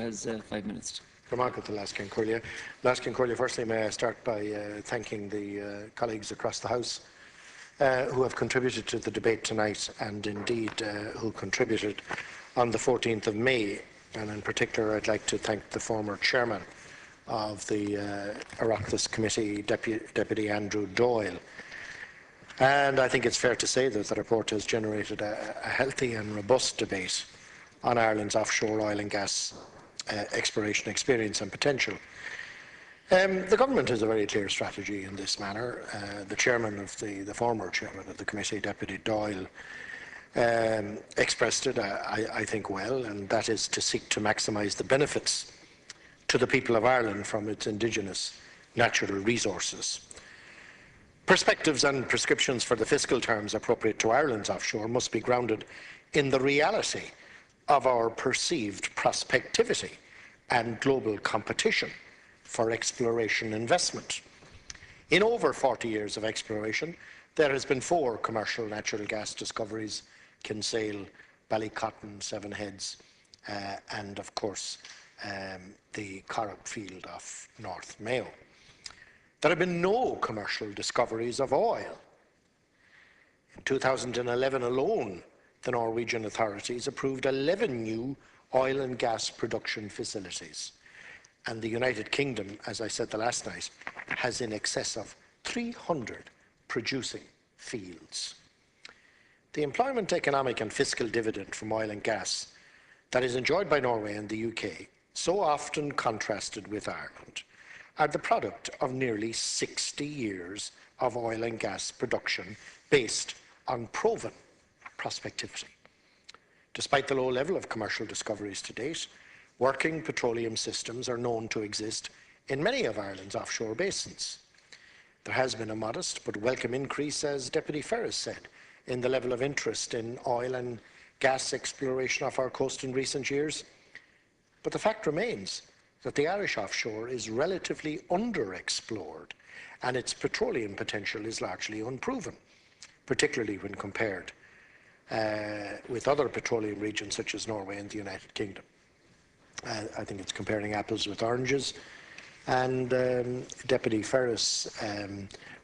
has 5 minutes. Firstly, may I start by thanking the colleagues across the House who have contributed to the debate tonight, and indeed who contributed on the 14th of May. And in particular, I'd like to thank the former chairman of the Oireachtas Committee, Deputy Andrew Dail. And I think it's fair to say that the report has generated a healthy and robust debate on Ireland's offshore oil and gas exploration experience and potential. The government has a very clear strategy in this manner. The former chairman of the committee, Deputy Dail, expressed it, I think, well, and that is to seek to maximise the benefits to the people of Ireland from its indigenous natural resources. Perspectives and prescriptions for the fiscal terms appropriate to Ireland's offshore must be grounded in the reality of our perceived prospectivity and global competition for exploration investment. In over 40 years of exploration, there has been 4 commercial natural gas discoveries: Kinsale, Ballycotton, Seven Heads, and of course the Corrib field off North Mayo. There have been no commercial discoveries of oil. In 2011 alone, the Norwegian authorities approved 11 new oil and gas production facilities. And the United Kingdom, as I said the last night, has in excess of 300 producing fields. The employment, economic and fiscal dividend from oil and gas that is enjoyed by Norway and the UK, so often contrasted with Ireland, are the product of nearly 60 years of oil and gas production based on proven prospectivity. Despite the low level of commercial discoveries to date, working petroleum systems are known to exist in many of Ireland's offshore basins. There has been a modest but welcome increase, as Deputy Ferris said, in the level of interest in oil and gas exploration off our coast in recent years. But the fact remains that the Irish offshore is relatively underexplored, and its petroleum potential is largely unproven, particularly when compared with other petroleum regions such as Norway and the United Kingdom. I think it's comparing apples with oranges. And Deputy Ferris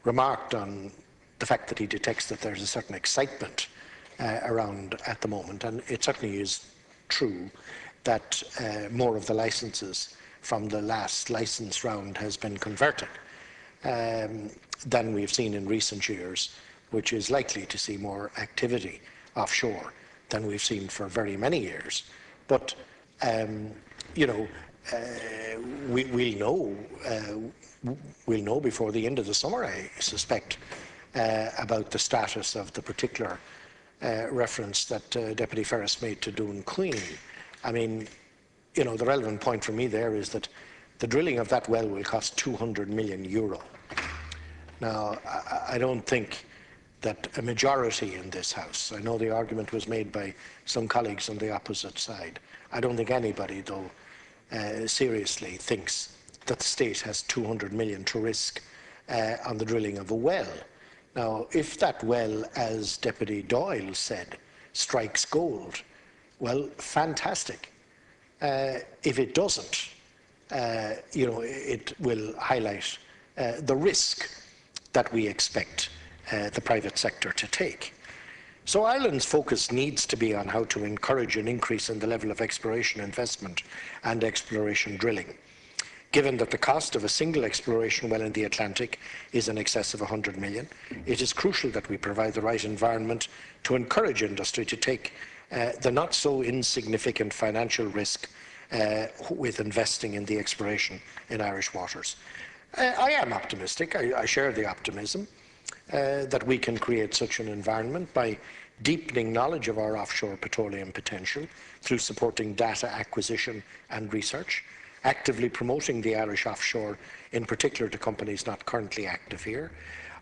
remarked on the fact that he detects that there's a certain excitement around at the moment, and it certainly is true that more of the licenses from the last licence round has been converted than we've seen in recent years, which is likely to see more activity offshore than we've seen for very many years. But we'll know before the end of the summer, I suspect, about the status of the particular reference that Deputy Ferris made to Doon Queen. I mean, the relevant point for me there is that the drilling of that well will cost €200 million. Now, I don't think that a majority in this House, I know the argument was made by some colleagues on the opposite side, I don't think anybody, though, seriously thinks that the state has 200 million to risk on the drilling of a well. Now, if that well, as Deputy Dail said, strikes gold, well, fantastic. If it doesn't, it will highlight the risk that we expect the private sector to take. So Ireland's focus needs to be on how to encourage an increase in the level of exploration investment and exploration drilling. Given that the cost of a single exploration well in the Atlantic is in excess of 100 million, it is crucial that we provide the right environment to encourage industry to take the not so insignificant financial risk with investing in the exploration in Irish waters. I am optimistic. I share the optimism that we can create such an environment by deepening knowledge of our offshore petroleum potential through supporting data acquisition and research, actively promoting the Irish offshore, in particular to companies not currently active here,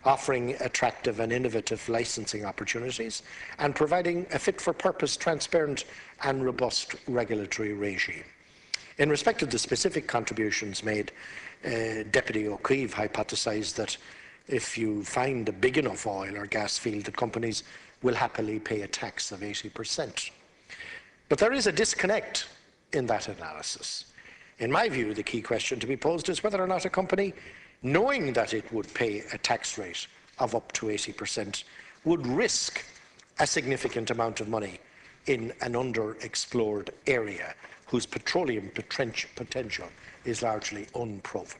offering attractive and innovative licensing opportunities, and providing a fit-for-purpose, transparent and robust regulatory regime. In respect of the specific contributions made, Deputy O'Keefe hypothesised that if you find a big enough oil or gas field, the companies will happily pay a tax of 80%. But there is a disconnect in that analysis. In my view, the key question to be posed is whether or not a company, knowing that it would pay a tax rate of up to 80%, would risk a significant amount of money in an underexplored area whose petroleum potential is largely unproven.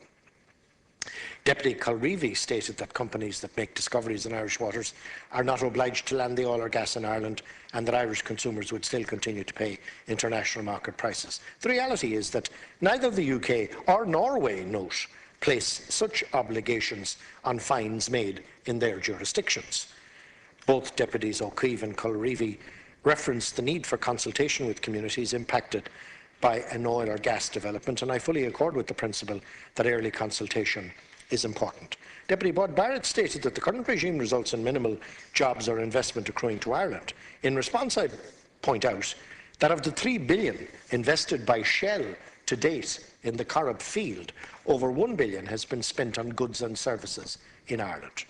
Deputy Culreevy stated that companies that make discoveries in Irish waters are not obliged to land the oil or gas in Ireland, and that Irish consumers would still continue to pay international market prices. The reality is that neither the UK or Norway, note, place such obligations on fines made in their jurisdictions. Both Deputies O'Keefe and Culreevy referenced the need for consultation with communities impacted by an oil or gas development, and I fully accord with the principle that early consultation is important. Deputy Boyd Barrett stated that the current regime results in minimal jobs or investment accruing to Ireland. In response, I point out that of the $3 billion invested by Shell to date in the Corrib field, over $1 billion has been spent on goods and services in Ireland.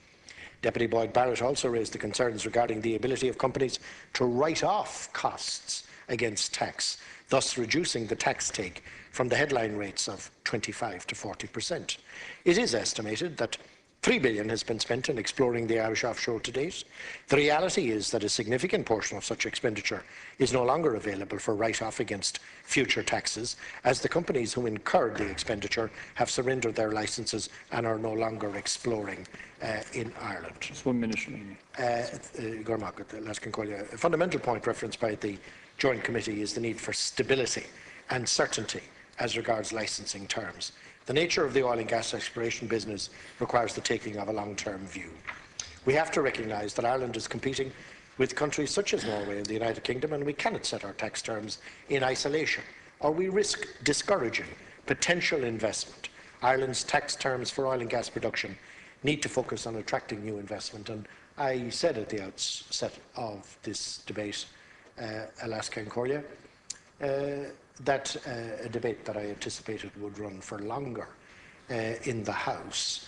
Deputy Boyd Barrett also raised the concerns regarding the ability of companies to write off costs against tax, thus reducing the tax take from the headline rates of 25 to 40%. It is estimated that $3 billion has been spent in exploring the Irish offshore to date. The reality is that a significant portion of such expenditure is no longer available for write-off against future taxes, as the companies who incurred the expenditure have surrendered their licences and are no longer exploring in Ireland. Just 1 minute. A fundamental point referenced by the Joint Committee is the need for stability and certainty as regards licensing terms. The nature of the oil and gas exploration business requires the taking of a long-term view. We have to recognise that Ireland is competing with countries such as Norway and the United Kingdom, and we cannot set our tax terms in isolation, or we risk discouraging potential investment. Ireland's tax terms for oil and gas production need to focus on attracting new investment, and I said at the outset of this debate, Alaska and Corlia, that a debate that I anticipated would run for longer in the House,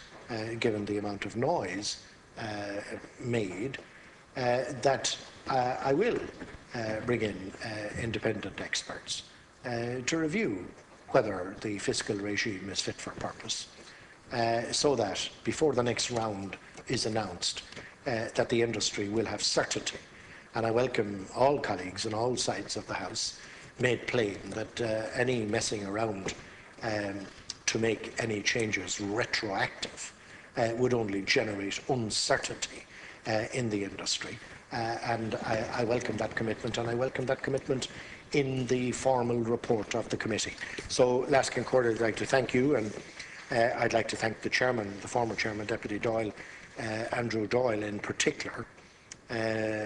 given the amount of noise made, that I will bring in independent experts to review whether the fiscal regime is fit for purpose, so that before the next round is announced, that the industry will have certainty. And I welcome all colleagues on all sides of the House made plain that any messing around to make any changes retroactive would only generate uncertainty in the industry. And I welcome that commitment, and I welcome that commitment in the formal report of the committee. So, Lask and Corder, I'd like to thank you, and I'd like to thank the chairman, the former chairman, Deputy Dail, Andrew Doyle in particular,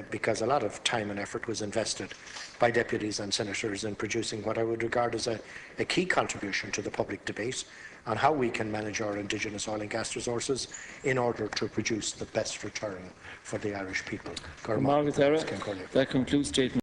because a lot of time and effort was invested by deputies and senators in producing what I would regard as a key contribution to the public debate on how we can manage our indigenous oil and gas resources in order to produce the best return for the Irish people. That concludes statement.